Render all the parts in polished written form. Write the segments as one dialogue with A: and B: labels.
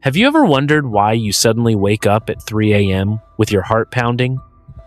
A: Have you ever wondered why you suddenly wake up at 3 a.m. with your heart pounding,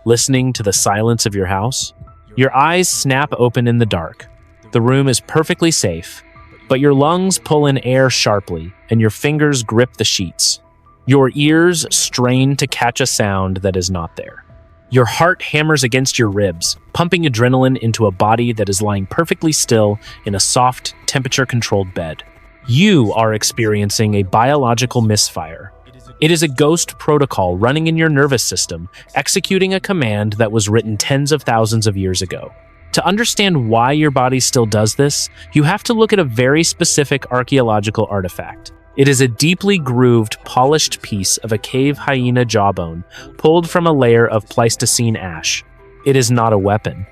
A: listening to the silence of your house? Your eyes snap open in the dark. The room is perfectly safe, but your lungs pull in air sharply and your fingers grip the sheets. Your ears strain to catch a sound that is not there. Your heart hammers against your ribs, pumping adrenaline into a body that is lying perfectly still in a soft, temperature-controlled bed. You are experiencing a biological misfire. It is a ghost protocol running in your nervous system, executing a command that was written tens of thousands of years ago. To understand why your body still does this, you have to look at a very specific archaeological artifact. It is a deeply grooved, polished piece of a cave hyena jawbone pulled from a layer of Pleistocene ash. It is not a weapon.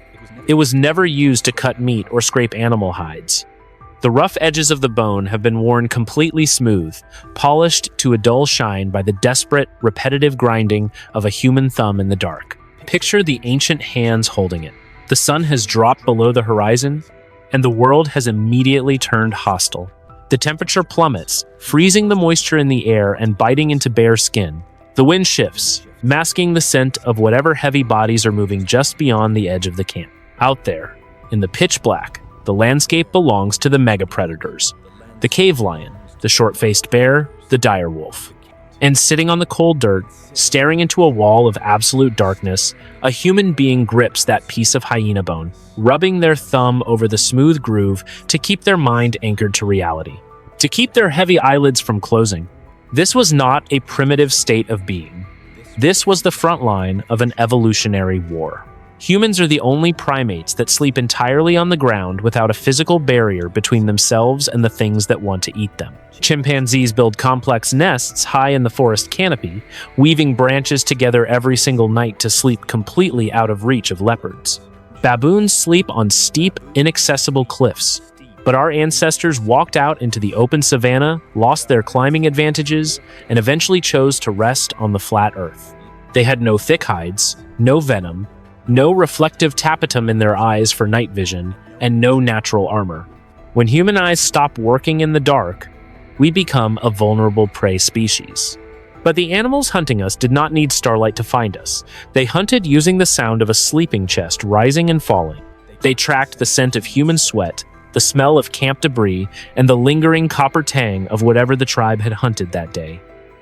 A: It was never used to cut meat or scrape animal hides. The rough edges of the bone have been worn completely smooth, polished to a dull shine by the desperate, repetitive grinding of a human thumb in the dark. Picture the ancient hands holding it. The sun has dropped below the horizon, and the world has immediately turned hostile. The temperature plummets, freezing the moisture in the air and biting into bare skin. The wind shifts, masking the scent of whatever heavy bodies are moving just beyond the edge of the camp. Out there, in the pitch black, the landscape belongs to the megapredators. The cave lion, the short-faced bear, the dire wolf. And sitting on the cold dirt, staring into a wall of absolute darkness, a human being grips that piece of hyena bone, rubbing their thumb over the smooth groove to keep their mind anchored to reality, to keep their heavy eyelids from closing. This was not a primitive state of being. This was the front line of an evolutionary war. Humans are the only primates that sleep entirely on the ground without a physical barrier between themselves and the things that want to eat them. Chimpanzees build complex nests high in the forest canopy, weaving branches together every single night to sleep completely out of reach of leopards. Baboons sleep on steep, inaccessible cliffs. But our ancestors walked out into the open savanna, lost their climbing advantages, and eventually chose to rest on the flat earth. They had no thick hides, no venom, no reflective tapetum in their eyes for night vision, and no natural armor. When human eyes stop working in the dark, we become a vulnerable prey species. But the animals hunting us did not need starlight to find us. They hunted using the sound of a sleeping chest rising and falling. They tracked the scent of human sweat, the smell of camp debris, and the lingering copper tang of whatever the tribe had hunted that day.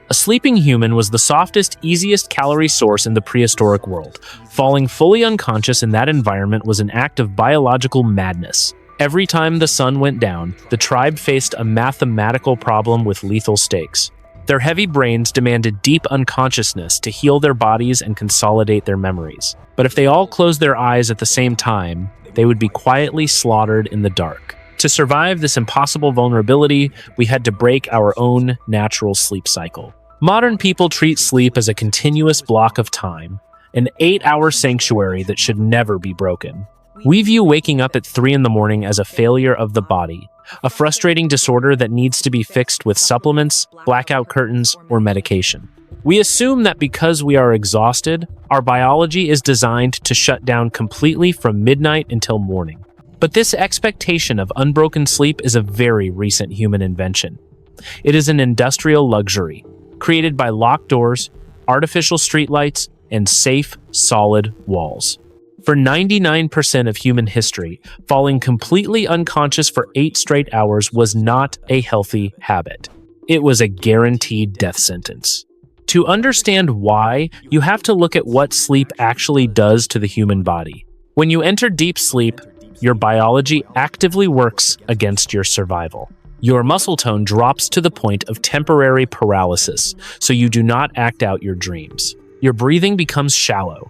A: A sleeping human was the softest, easiest calorie source in the prehistoric world. Falling fully unconscious in that environment was an act of biological madness. Every time the sun went down, the tribe faced a mathematical problem with lethal stakes. Their heavy brains demanded deep unconsciousness to heal their bodies and consolidate their memories. But if they all closed their eyes at the same time, they would be quietly slaughtered in the dark. To survive this impossible vulnerability, we had to break our own natural sleep cycle. Modern people treat sleep as a continuous block of time, an 8-hour sanctuary that should never be broken. We view waking up at 3 in the morning as a failure of the body, a frustrating disorder that needs to be fixed with supplements, blackout curtains, or medication. We assume that because we are exhausted, our biology is designed to shut down completely from midnight until morning. But this expectation of unbroken sleep is a very recent human invention. It is an industrial luxury, created by locked doors, artificial streetlights, and safe, solid walls. For 99% of human history, falling completely unconscious for 8 straight hours was not a healthy habit. It was a guaranteed death sentence. To understand why, you have to look at what sleep actually does to the human body. When you enter deep sleep, your biology actively works against your survival. Your muscle tone drops to the point of temporary paralysis, so you do not act out your dreams. Your breathing becomes shallow.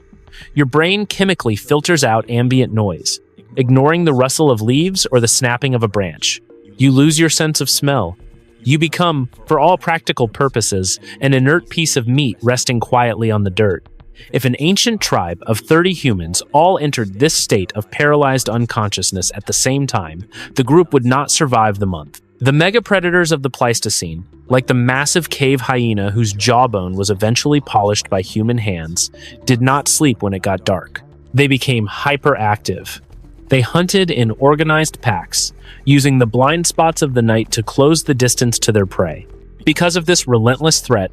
A: Your brain chemically filters out ambient noise, ignoring the rustle of leaves or the snapping of a branch. You lose your sense of smell. You become, for all practical purposes, an inert piece of meat resting quietly on the dirt. If an ancient tribe of 30 humans all entered this state of paralyzed unconsciousness at the same time, the group would not survive the month. The megapredators of the Pleistocene, like the massive cave hyena whose jawbone was eventually polished by human hands, did not sleep when it got dark. They became hyperactive. They hunted in organized packs, using the blind spots of the night to close the distance to their prey. Because of this relentless threat,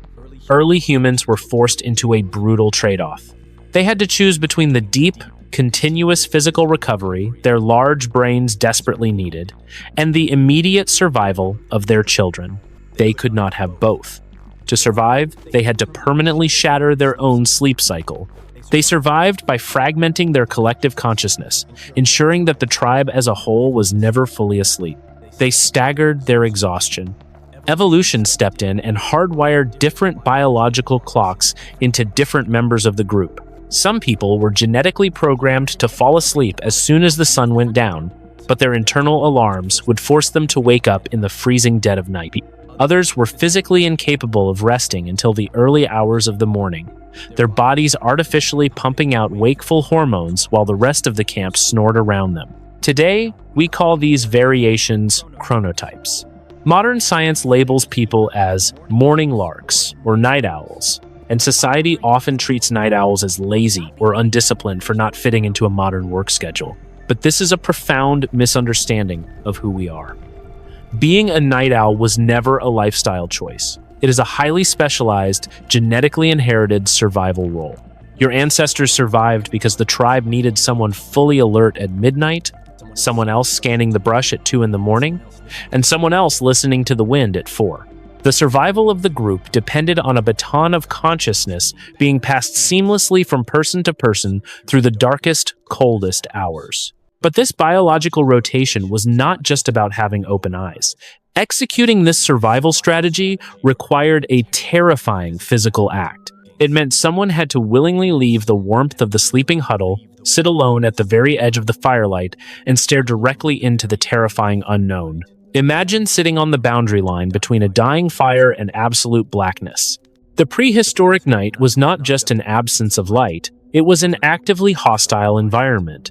A: early humans were forced into a brutal trade-off. They had to choose between the deep, continuous physical recovery their large brains desperately needed, and the immediate survival of their children. They could not have both. To survive, they had to permanently shatter their own sleep cycle. They survived by fragmenting their collective consciousness, ensuring that the tribe as a whole was never fully asleep. They staggered their exhaustion. Evolution stepped in and hardwired different biological clocks into different members of the group. Some people were genetically programmed to fall asleep as soon as the sun went down, but their internal alarms would force them to wake up in the freezing dead of night. Others were physically incapable of resting until the early hours of the morning, their bodies artificially pumping out wakeful hormones while the rest of the camp snored around them. Today, we call these variations chronotypes. Modern science labels people as morning larks or night owls, and society often treats night owls as lazy or undisciplined for not fitting into a modern work schedule. But this is a profound misunderstanding of who we are. Being a night owl was never a lifestyle choice. It is a highly specialized, genetically inherited survival role. Your ancestors survived because the tribe needed someone fully alert at midnight, someone else scanning the brush at 2 in the morning, and someone else listening to the wind at 4. The survival of the group depended on a baton of consciousness being passed seamlessly from person to person through the darkest, coldest hours. But this biological rotation was not just about having open eyes. Executing this survival strategy required a terrifying physical act. It meant someone had to willingly leave the warmth of the sleeping huddle, sit alone at the very edge of the firelight, and stare directly into the terrifying unknown. Imagine sitting on the boundary line between a dying fire and absolute blackness. The prehistoric night was not just an absence of light, it was an actively hostile environment.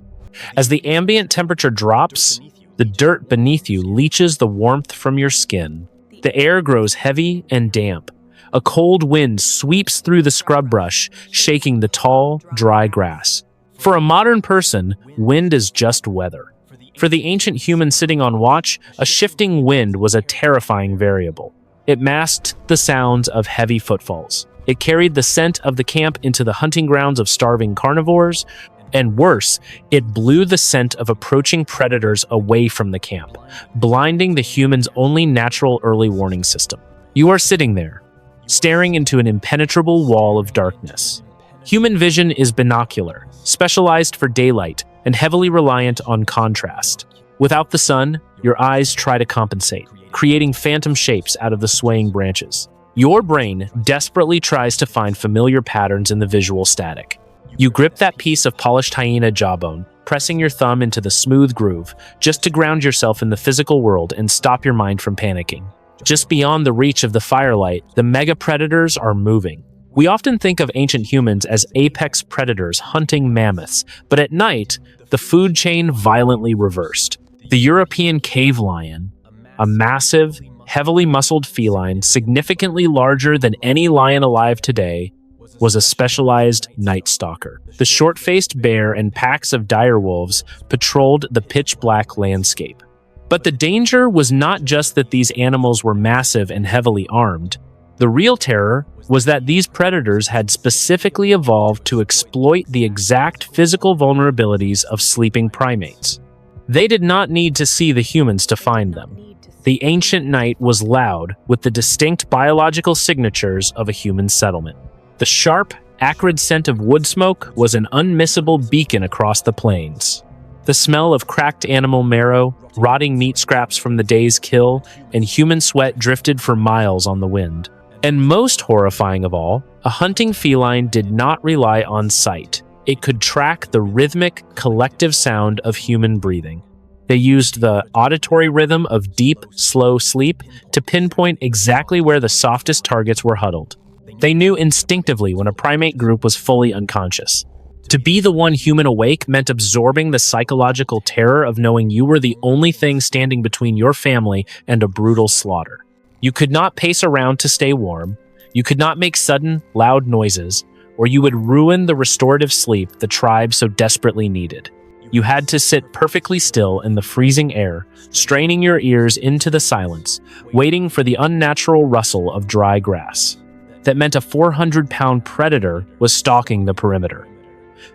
A: As the ambient temperature drops, the dirt beneath you leaches the warmth from your skin. The air grows heavy and damp. A cold wind sweeps through the scrub brush, shaking the tall, dry grass. For a modern person, wind is just weather. For the ancient human sitting on watch, a shifting wind was a terrifying variable. It masked the sounds of heavy footfalls. It carried the scent of the camp into the hunting grounds of starving carnivores, and worse, it blew the scent of approaching predators away from the camp, blinding the human's only natural early warning system. You are sitting there, staring into an impenetrable wall of darkness. Human vision is binocular, specialized for daylight, and heavily reliant on contrast. Without the sun, your eyes try to compensate, creating phantom shapes out of the swaying branches. Your brain desperately tries to find familiar patterns in the visual static. You grip that piece of polished hyena jawbone, pressing your thumb into the smooth groove, just to ground yourself in the physical world and stop your mind from panicking. Just beyond the reach of the firelight, the mega predators are moving. We often think of ancient humans as apex predators hunting mammoths, but at night, the food chain violently reversed. The European cave lion, a massive, heavily muscled feline significantly larger than any lion alive today, was a specialized night stalker. The short-faced bear and packs of direwolves patrolled the pitch-black landscape. But the danger was not just that these animals were massive and heavily armed. The real terror was that these predators had specifically evolved to exploit the exact physical vulnerabilities of sleeping primates. They did not need to see the humans to find them. The ancient night was loud with the distinct biological signatures of a human settlement. The sharp, acrid scent of wood smoke was an unmissable beacon across the plains. The smell of cracked animal marrow, rotting meat scraps from the day's kill, and human sweat drifted for miles on the wind. And most horrifying of all, a hunting feline did not rely on sight. It could track the rhythmic, collective sound of human breathing. They used the auditory rhythm of deep, slow sleep to pinpoint exactly where the softest targets were huddled. They knew instinctively when a primate group was fully unconscious. To be the one human awake meant absorbing the psychological terror of knowing you were the only thing standing between your family and a brutal slaughter. You could not pace around to stay warm, you could not make sudden, loud noises, or you would ruin the restorative sleep the tribe so desperately needed. You had to sit perfectly still in the freezing air, straining your ears into the silence, waiting for the unnatural rustle of dry grass. That meant a 400-pound predator was stalking the perimeter.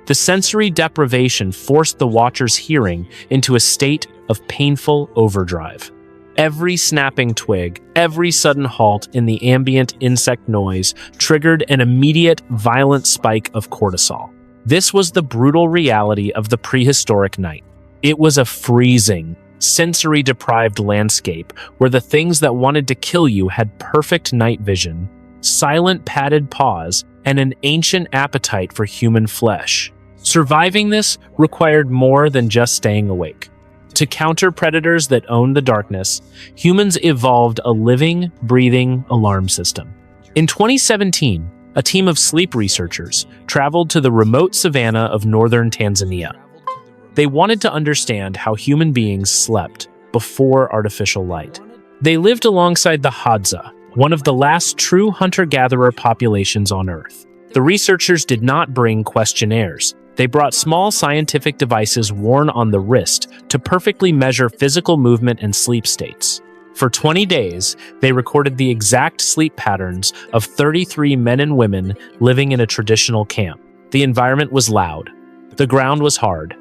A: The sensory deprivation forced the watcher's hearing into a state of painful overdrive. Every snapping twig, every sudden halt in the ambient insect noise triggered an immediate, violent spike of cortisol. This was the brutal reality of the prehistoric night. It was a freezing, sensory-deprived landscape where the things that wanted to kill you had perfect night vision, silent padded paws, and an ancient appetite for human flesh. Surviving this required more than just staying awake. To counter predators that owned the darkness, humans evolved a living, breathing alarm system. In 2017, a team of sleep researchers traveled to the remote savanna of northern Tanzania. They wanted to understand how human beings slept before artificial light. They lived alongside the Hadza, one of the last true hunter-gatherer populations on Earth. The researchers did not bring questionnaires. They brought small scientific devices worn on the wrist to perfectly measure physical movement and sleep states. For 20 days, they recorded the exact sleep patterns of 33 men and women living in a traditional camp. The environment was loud. The ground was hard.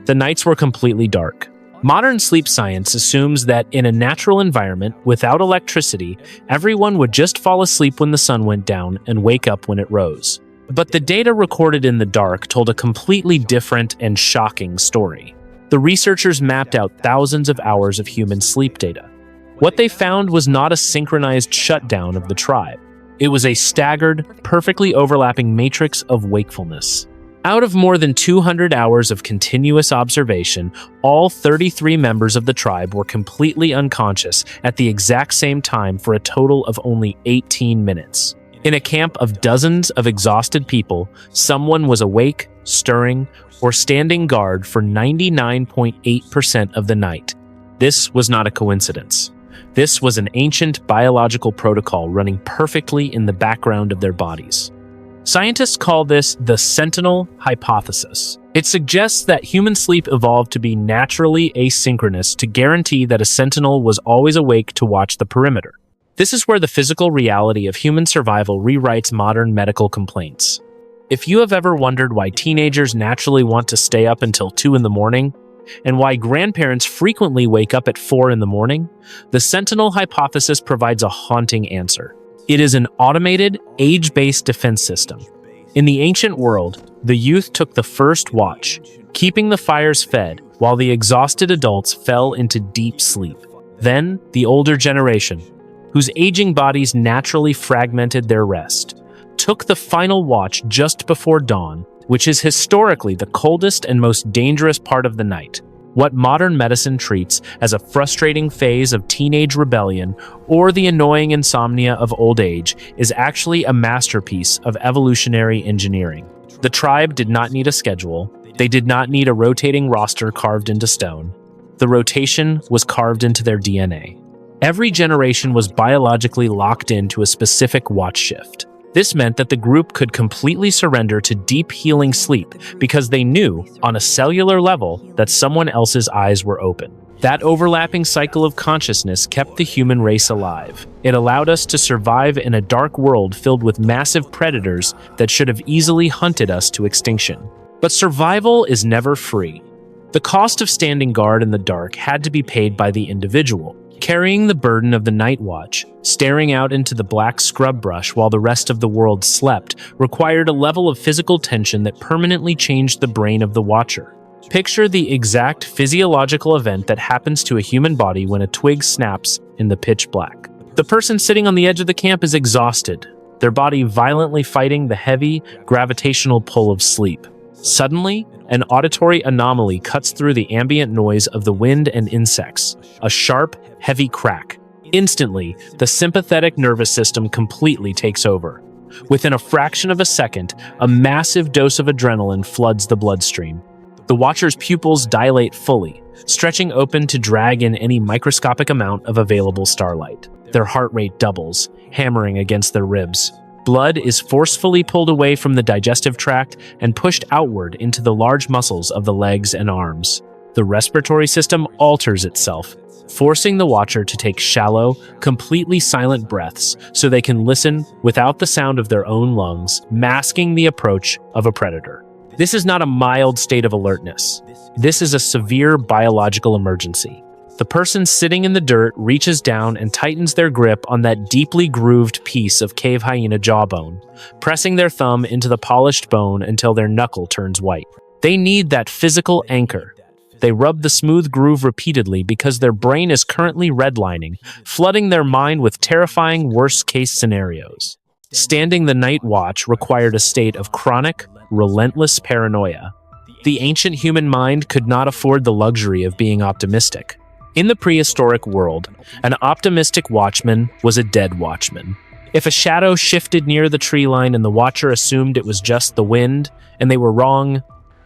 A: The nights were completely dark. Modern sleep science assumes that in a natural environment, without electricity, everyone would just fall asleep when the sun went down and wake up when it rose. But the data recorded in the dark told a completely different and shocking story. The researchers mapped out thousands of hours of human sleep data. What they found was not a synchronized shutdown of the tribe. It was a staggered, perfectly overlapping matrix of wakefulness. Out of more than 200 hours of continuous observation, all 33 members of the tribe were completely unconscious at the exact same time for a total of only 18 minutes. In a camp of dozens of exhausted people, someone was awake, stirring, or standing guard for 99.8% of the night. This was not a coincidence. This was an ancient biological protocol running perfectly in the background of their bodies. Scientists call this the sentinel hypothesis. It suggests that human sleep evolved to be naturally asynchronous to guarantee that a sentinel was always awake to watch the perimeter. This is where the physical reality of human survival rewrites modern medical complaints. If you have ever wondered why teenagers naturally want to stay up until 2 in the morning, and why grandparents frequently wake up at 4 in the morning, the sentinel hypothesis provides a haunting answer. It is an automated, age-based defense system. In the ancient world, the youth took the first watch, keeping the fires fed while the exhausted adults fell into deep sleep. Then, the older generation, whose aging bodies naturally fragmented their rest, took the final watch just before dawn, which is historically the coldest and most dangerous part of the night. What modern medicine treats as a frustrating phase of teenage rebellion or the annoying insomnia of old age is actually a masterpiece of evolutionary engineering. The tribe did not need a schedule. They did not need a rotating roster carved into stone. The rotation was carved into their DNA. Every generation was biologically locked into a specific watch shift. This meant that the group could completely surrender to deep healing sleep because they knew, on a cellular level, that someone else's eyes were open. That overlapping cycle of consciousness kept the human race alive. It allowed us to survive in a dark world filled with massive predators that should have easily hunted us to extinction. But survival is never free. The cost of standing guard in the dark had to be paid by the individual. Carrying the burden of the night watch, staring out into the black scrub brush while the rest of the world slept, required a level of physical tension that permanently changed the brain of the watcher. Picture the exact physiological event that happens to a human body when a twig snaps in the pitch black. The person sitting on the edge of the camp is exhausted, their body violently fighting the heavy, gravitational pull of sleep. Suddenly, an auditory anomaly cuts through the ambient noise of the wind and insects. A sharp, heavy crack. Instantly, the sympathetic nervous system completely takes over. Within a fraction of a second, a massive dose of adrenaline floods the bloodstream. The watcher's pupils dilate fully, stretching open to drag in any microscopic amount of available starlight. Their heart rate doubles, hammering against their ribs. Blood is forcefully pulled away from the digestive tract and pushed outward into the large muscles of the legs and arms. The respiratory system alters itself, forcing the watcher to take shallow, completely silent breaths so they can listen without the sound of their own lungs, masking the approach of a predator. This is not a mild state of alertness. This is a severe biological emergency. The person sitting in the dirt reaches down and tightens their grip on that deeply grooved piece of cave hyena jawbone, pressing their thumb into the polished bone until their knuckle turns white. They need that physical anchor. They rub the smooth groove repeatedly because their brain is currently redlining, flooding their mind with terrifying worst-case scenarios. Standing the night watch required a state of chronic, relentless paranoia. The ancient human mind could not afford the luxury of being optimistic. In the prehistoric world, an optimistic watchman was a dead watchman. If a shadow shifted near the tree line and the watcher assumed it was just the wind, and they were wrong,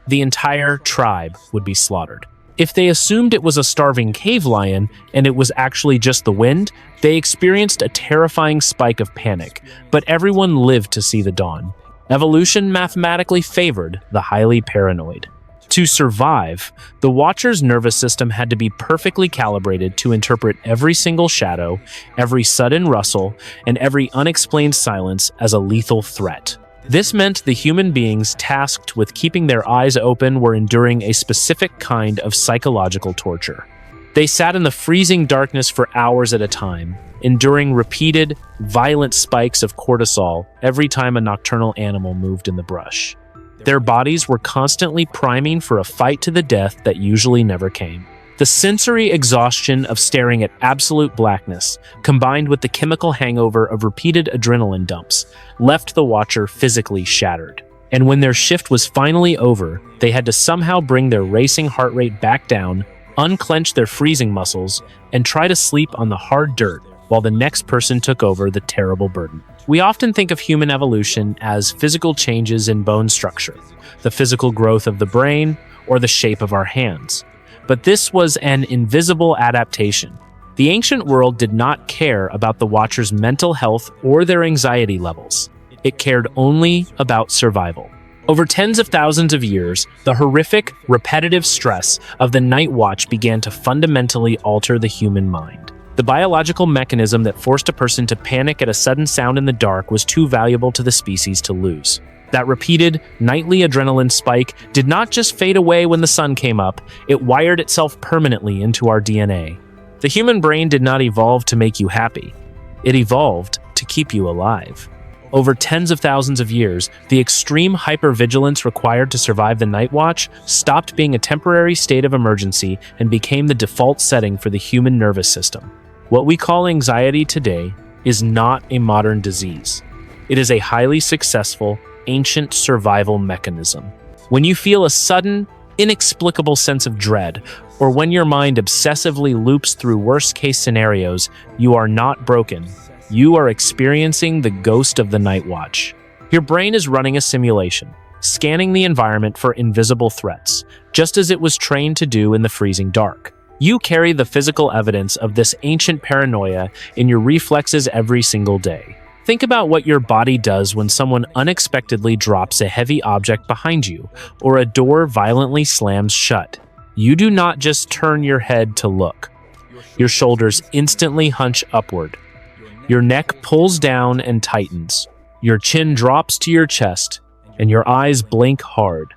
A: the entire tribe would be slaughtered. If they assumed it was a starving cave lion and it was actually just the wind, they experienced a terrifying spike of panic, but everyone lived to see the dawn. Evolution mathematically favored the highly paranoid. To survive, the watcher's nervous system had to be perfectly calibrated to interpret every single shadow, every sudden rustle, and every unexplained silence as a lethal threat. This meant the human beings tasked with keeping their eyes open were enduring a specific kind of psychological torture. They sat in the freezing darkness for hours at a time, enduring repeated, violent spikes of cortisol every time a nocturnal animal moved in the brush. Their bodies were constantly priming for a fight to the death that usually never came. The sensory exhaustion of staring at absolute blackness, combined with the chemical hangover of repeated adrenaline dumps, left the watcher physically shattered. And when their shift was finally over, they had to somehow bring their racing heart rate back down, unclench their freezing muscles, and try to sleep on the hard dirt while the next person took over the terrible burden. We often think of human evolution as physical changes in bone structure, the physical growth of the brain, or the shape of our hands. But this was an invisible adaptation. The ancient world did not care about the watcher's mental health or their anxiety levels. It cared only about survival. Over tens of thousands of years, the horrific, repetitive stress of the night watch began to fundamentally alter the human mind. The biological mechanism that forced a person to panic at a sudden sound in the dark was too valuable to the species to lose. That repeated, nightly adrenaline spike did not just fade away when the sun came up, it wired itself permanently into our DNA. The human brain did not evolve to make you happy. It evolved to keep you alive. Over tens of thousands of years, the extreme hyper-vigilance required to survive the night watch stopped being a temporary state of emergency and became the default setting for the human nervous system. What we call anxiety today is not a modern disease. It is a highly successful, ancient survival mechanism. When you feel a sudden, inexplicable sense of dread, or when your mind obsessively loops through worst-case scenarios, you are not broken. You are experiencing the ghost of the night watch. Your brain is running a simulation, scanning the environment for invisible threats, just as it was trained to do in the freezing dark. You carry the physical evidence of this ancient paranoia in your reflexes every single day. Think about what your body does when someone unexpectedly drops a heavy object behind you, or a door violently slams shut. You do not just turn your head to look. Your shoulders instantly hunch upward. Your neck pulls down and tightens. Your chin drops to your chest, and your eyes blink hard.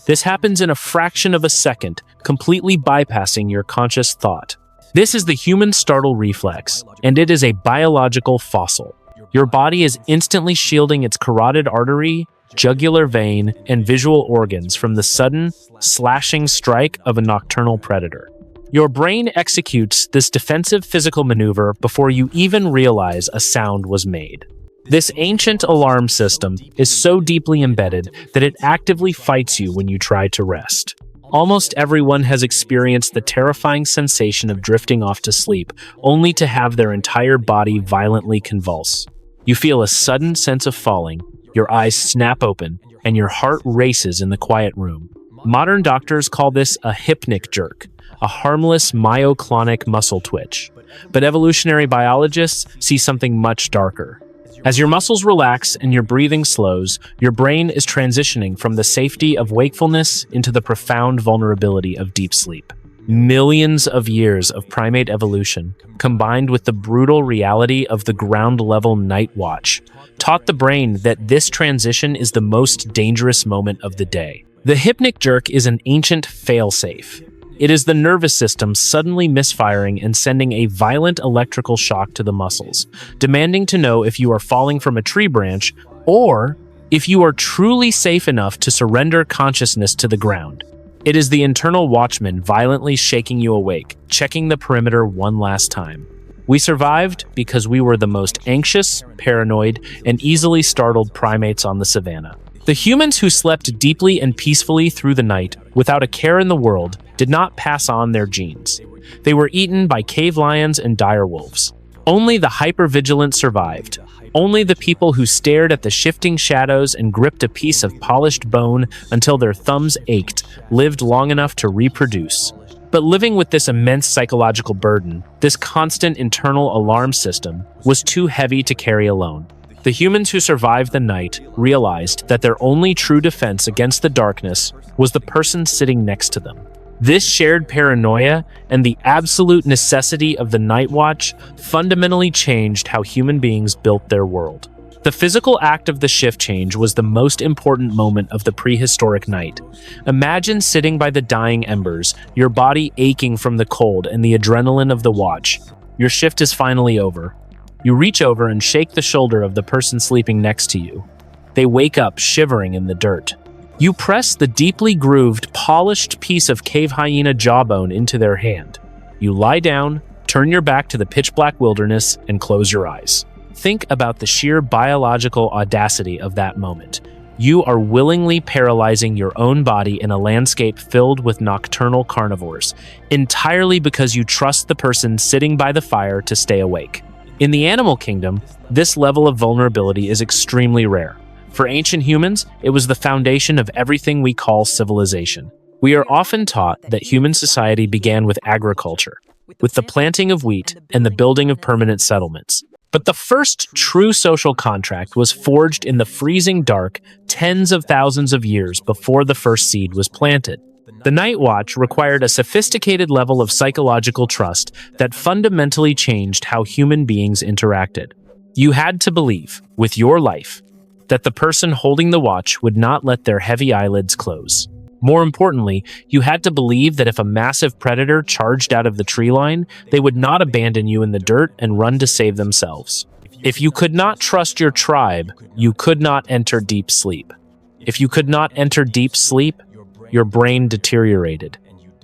A: This happens in a fraction of a second, completely bypassing your conscious thought. This is the human startle reflex, and it is a biological fossil. Your body is instantly shielding its carotid artery, jugular vein, and visual organs from the sudden, slashing strike of a nocturnal predator. Your brain executes this defensive physical maneuver before you even realize a sound was made. This ancient alarm system is so deeply embedded that it actively fights you when you try to rest. Almost everyone has experienced the terrifying sensation of drifting off to sleep, only to have their entire body violently convulse. You feel a sudden sense of falling, your eyes snap open, and your heart races in the quiet room. Modern doctors call this a hypnic jerk, a harmless myoclonic muscle twitch. But evolutionary biologists see something much darker. As your muscles relax and your breathing slows, your brain is transitioning from the safety of wakefulness into the profound vulnerability of deep sleep. Millions of years of primate evolution, combined with the brutal reality of the ground-level night watch, taught the brain that this transition is the most dangerous moment of the day. The hypnic jerk is an ancient fail-safe. It is the nervous system suddenly misfiring and sending a violent electrical shock to the muscles, demanding to know if you are falling from a tree branch or if you are truly safe enough to surrender consciousness to the ground. It is the internal watchman violently shaking you awake, checking the perimeter one last time. We survived because we were the most anxious, paranoid, and easily startled primates on the savannah. The humans who slept deeply and peacefully through the night, without a care in the world, did not pass on their genes. They were eaten by cave lions and dire wolves. Only the hyper-vigilant survived. Only the people who stared at the shifting shadows and gripped a piece of polished bone until their thumbs ached lived long enough to reproduce. But living with this immense psychological burden, this constant internal alarm system, was too heavy to carry alone. The humans who survived the night realized that their only true defense against the darkness was the person sitting next to them. This shared paranoia and the absolute necessity of the night watch fundamentally changed how human beings built their world. The physical act of the shift change was the most important moment of the prehistoric night. Imagine sitting by the dying embers, your body aching from the cold and the adrenaline of the watch. Your shift is finally over. You reach over and shake the shoulder of the person sleeping next to you. They wake up shivering in the dirt. You press the deeply grooved, polished piece of cave hyena jawbone into their hand. You lie down, turn your back to the pitch-black wilderness, and close your eyes. Think about the sheer biological audacity of that moment. You are willingly paralyzing your own body in a landscape filled with nocturnal carnivores, entirely because you trust the person sitting by the fire to stay awake. In the animal kingdom, this level of vulnerability is extremely rare. For ancient humans, it was the foundation of everything we call civilization. We are often taught that human society began with agriculture, with the planting of wheat and the building of permanent settlements. But the first true social contract was forged in the freezing dark tens of thousands of years before the first seed was planted. The night watch required a sophisticated level of psychological trust that fundamentally changed how human beings interacted. You had to believe, with your life, that the person holding the watch would not let their heavy eyelids close. More importantly, you had to believe that if a massive predator charged out of the tree line, they would not abandon you in the dirt and run to save themselves. If you could not trust your tribe, you could not enter deep sleep. If you could not enter deep sleep, your brain deteriorated,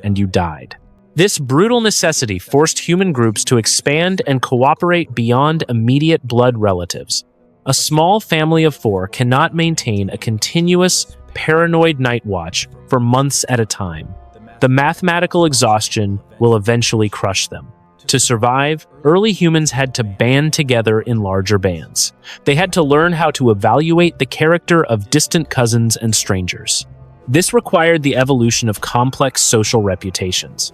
A: and you died. This brutal necessity forced human groups to expand and cooperate beyond immediate blood relatives. A small family of 4 cannot maintain a continuous, paranoid night watch for months at a time. The mathematical exhaustion will eventually crush them. To survive, early humans had to band together in larger bands. They had to learn how to evaluate the character of distant cousins and strangers. This required the evolution of complex social reputations.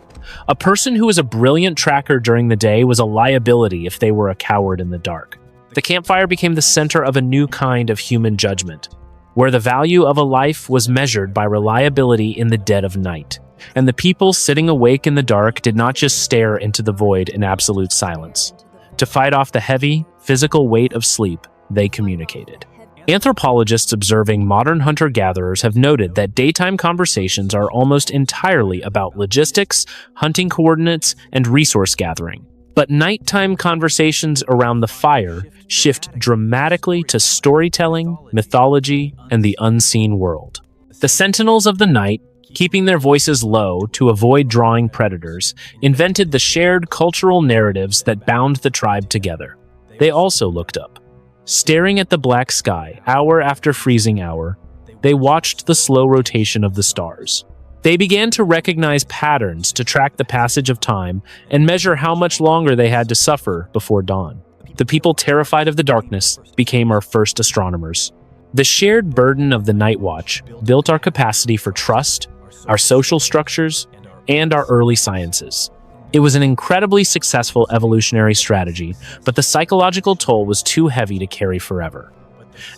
A: A person who was a brilliant tracker during the day was a liability if they were a coward in the dark. The campfire became the center of a new kind of human judgment, where the value of a life was measured by reliability in the dead of night. And the people sitting awake in the dark did not just stare into the void in absolute silence. To fight off the heavy, physical weight of sleep, they communicated. Anthropologists observing modern hunter-gatherers have noted that daytime conversations are almost entirely about logistics, hunting coordinates, and resource gathering. But nighttime conversations around the fire shift dramatically to storytelling, mythology, and the unseen world. The sentinels of the night, keeping their voices low to avoid drawing predators, invented the shared cultural narratives that bound the tribe together. They also looked up. Staring at the black sky, hour after freezing hour, they watched the slow rotation of the stars. They began to recognize patterns to track the passage of time and measure how much longer they had to suffer before dawn. The people terrified of the darkness became our first astronomers. The shared burden of the night watch built our capacity for trust, our social structures, and our early sciences. It was an incredibly successful evolutionary strategy, but the psychological toll was too heavy to carry forever.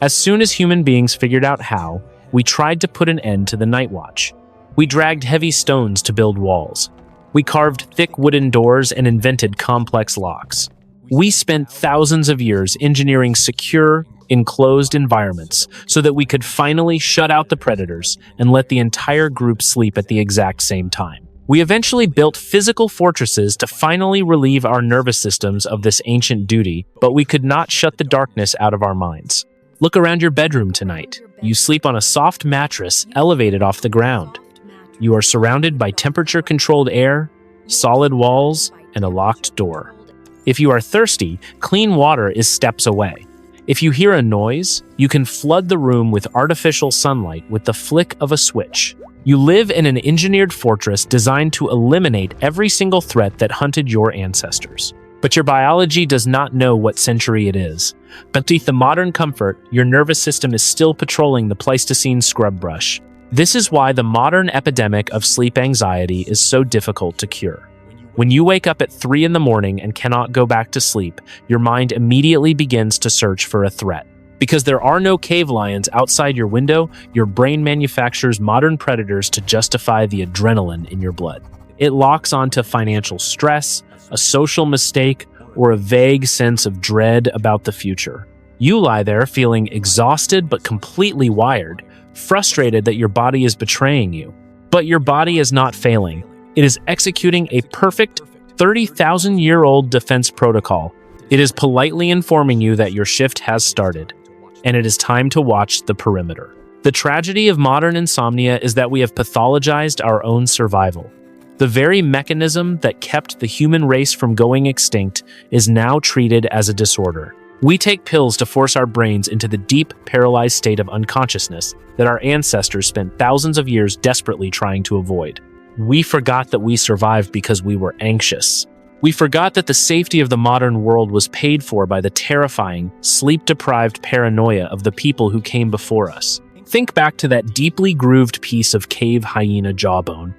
A: As soon as human beings figured out how, we tried to put an end to the night watch. We dragged heavy stones to build walls. We carved thick wooden doors and invented complex locks. We spent thousands of years engineering secure, enclosed environments so that we could finally shut out the predators and let the entire group sleep at the exact same time. We eventually built physical fortresses to finally relieve our nervous systems of this ancient duty, but we could not shut the darkness out of our minds. Look around your bedroom tonight. You sleep on a soft mattress elevated off the ground. You are surrounded by temperature-controlled air, solid walls, and a locked door. If you are thirsty, clean water is steps away. If you hear a noise, you can flood the room with artificial sunlight with the flick of a switch. You live in an engineered fortress designed to eliminate every single threat that hunted your ancestors. But your biology does not know what century it is. Beneath the modern comfort, your nervous system is still patrolling the Pleistocene scrub brush. This is why the modern epidemic of sleep anxiety is so difficult to cure. When you wake up at 3 in the morning and cannot go back to sleep, your mind immediately begins to search for a threat. Because there are no cave lions outside your window, your brain manufactures modern predators to justify the adrenaline in your blood. It locks onto financial stress, a social mistake, or a vague sense of dread about the future. You lie there feeling exhausted but completely wired, frustrated that your body is betraying you. But your body is not failing. It is executing a perfect 30,000-year-old defense protocol. It is politely informing you that your shift has started, and it is time to watch the perimeter. The tragedy of modern insomnia is that we have pathologized our own survival. The very mechanism that kept the human race from going extinct is now treated as a disorder. We take pills to force our brains into the deep, paralyzed state of unconsciousness that our ancestors spent thousands of years desperately trying to avoid. We forgot that we survived because we were anxious. We forgot that the safety of the modern world was paid for by the terrifying, sleep-deprived paranoia of the people who came before us. Think back to that deeply grooved piece of cave hyena jawbone.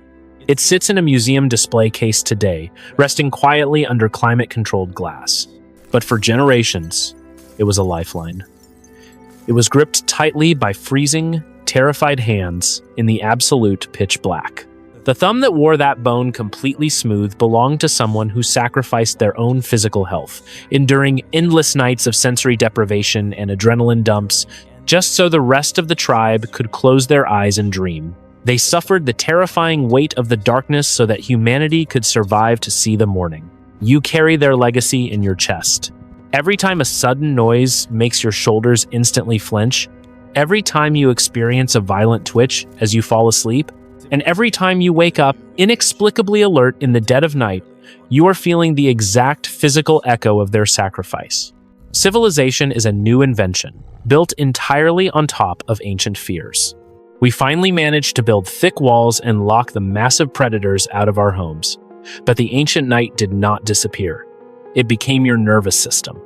A: It sits in a museum display case today, resting quietly under climate-controlled glass. But for generations, it was a lifeline. It was gripped tightly by freezing, terrified hands in the absolute pitch black. The thumb that wore that bone completely smooth belonged to someone who sacrificed their own physical health, enduring endless nights of sensory deprivation and adrenaline dumps, just so the rest of the tribe could close their eyes and dream. They suffered the terrifying weight of the darkness so that humanity could survive to see the morning. You carry their legacy in your chest. Every time a sudden noise makes your shoulders instantly flinch, every time you experience a violent twitch as you fall asleep, and every time you wake up inexplicably alert in the dead of night, you are feeling the exact physical echo of their sacrifice. Civilization is a new invention, built entirely on top of ancient fears. We finally managed to build thick walls and lock the massive predators out of our homes. But the ancient night did not disappear. It became your nervous system.